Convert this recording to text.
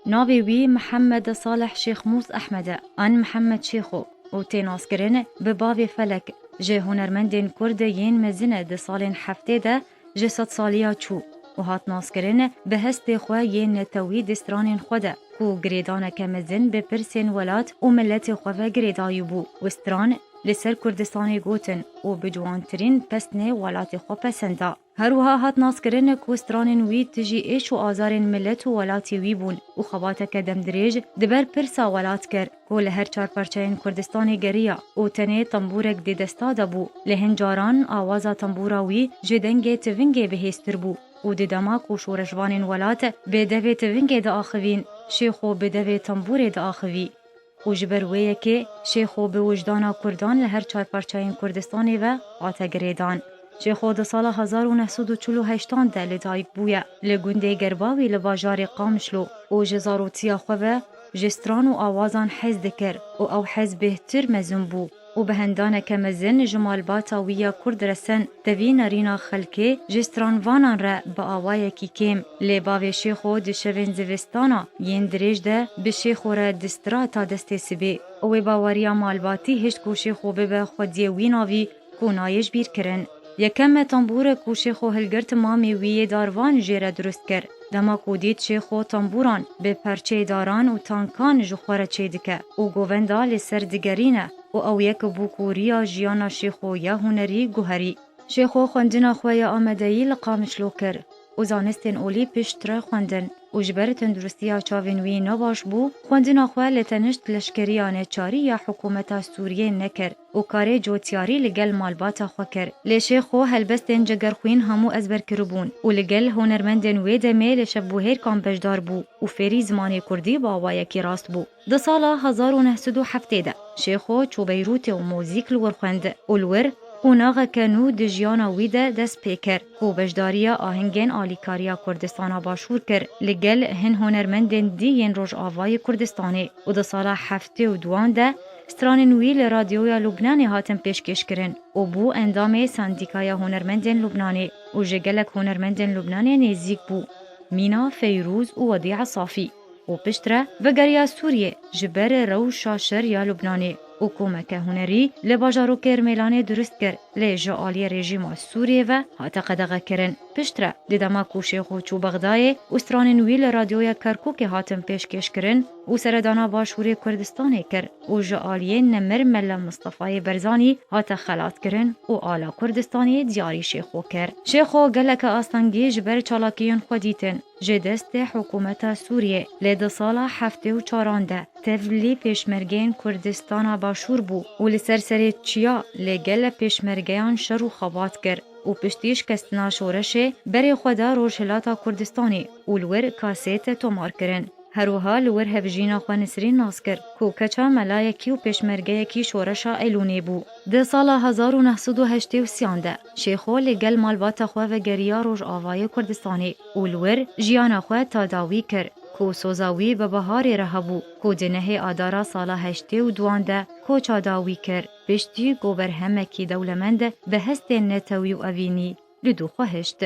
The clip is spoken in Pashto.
ناوی وی محمد صالح شیخ موس احمد آن محمد شیخو و تیناسکرین به باوی فلک جه هنرمندین کرد یین مزنه ده سالین هفته ده جه 100 سالیا چو و هات ناسکرین به هست خواه یین نتوی دسترانین خوده کو گریدان کمزن به پرسین ولات و ملت خواه گریدایو بو و استران لسر کردستانی گوتن و بجوانترین پسنه ولات خواه پسنده. هروها هات ناسکرین کو استرانین وی تجی ایش و آزارین ملت و ولاتی وی بون و خبات کدم دریج دبر پرسا ولات کر کو لهر چار پرچین کردستانی گریا و تنه تنبورک دی دستا بو لهنجاران آوازا تنبورا وی جدنگ تونگ بهستر بو و دی دماک و شورشوانین ولات به دوی تونگ دا آخوین شیخو به دوی تنبور دا آخوی و جبرویه که شیخو به وجدانا کردان لهر چار پرچین کردستانی و آتگریدان شیخو ده سال 1948 ده لدایک بویا لگونده گرباوی لباجار قامشلو و جزاروتیا خواه جستران و آوازان حز دکر و او حز بهتر مزن بو و بهندان کمزن جمال باتا ویا کرد رسن دوی نرینا خلکه جستران وانان را با آوای کی کم لباوی شیخو ده شوین زوستانا ین دریج ده به شیخو را دسترا تا دست سبه و باوریا مالباتی هشت کو شیخو به خودی ویناوی کونایش بیر کرن یکم تنبور کو شیخو هلگرت مامی وی داروان جیره درست کر دما کودید شیخو تنبوران به پرچه داران و تانکان جخوره چه دکه و گووندا لسر دگرینه و او یک بوکوریا جیانا شیخو یا هنری گوهری شیخو خوندنا خواه آمدهی لقامشلو کر و زانستین اولی پشتر خوندن و جبر تندرستی چاوینوی نباش بو خوندنا خواه لتنشت لشکریان چاری یا حکومت سوریه نکر و کار جوتیاری لگل مالباتا خو کر لشیخو هلبستین جگرخوین همو ازبر کربون و لگل هنرمندن ویدمه لشبوهیر کامپشدار بو و فری زمانی کردی با وایکی راست بو ده سالا 1907 ده شیخو چو بیروت و موزیک لور خوند اولور و ناغه کنو د جیانا ویده دست پیکر کو بجداریا آهنگین آلیکاریا کردستانا باشور کر لگل هن هنرمندن دیین روش آوای کردستانی و ده سالا 72 ده ستران ویل رادیویا لبنانی هاتن پیشکش کرن و بو اندام سندیکایا هنرمندن لبنانی و جگلک هنرمندن لبنانی نزیک بو مینا فیروز و ودیع صافی و پشتره وگریا سوریه جبر رو شاشر یا لبنانی و کومک هنری لباجارو کرملانه درست کر لیجا آلی رژیم سوریه و هاتا قدغه کرن پشتره دیدما کوشیخو چو بغدای استران ویل رادیویا کرکوک هاتن پیشکش کرن و سردانا باشوری کردستانی کر و جا آلیه نمر ملا مصطفی برزانی هاتا خلات کرن و آلا کردستانی دیاری شیخو کر شیخو گلک آستانگی جبر چالاکیون خودیتن جدست حکومت سوریه لید سالا 74 تفلی پیشمرگین کردستان باشور بو و لسرسری چیا لگل پیشمرگیان شروع خوابات کر و پشتیش کستنا شورشه بری خدا روشلاتا کردستانی و لور کاسیت تومار کرن هروها لور هفجینا خو نسرین ناس کر کو کچا ملایکی و پیشمرگیکی شورشا ایلونی بو ده سالا 1983 ده شیخو لگل مالبات خو و گریا روش آوای کردستانی و لور جیانا خو تاداوی کر کو سوزاوی به بهاری رهبو کو دنه آدارا سالا 82 ده کو چاداوی کر پشتی گوبر همکی دولمند به هست نتوی و اوینی لدو خواهشت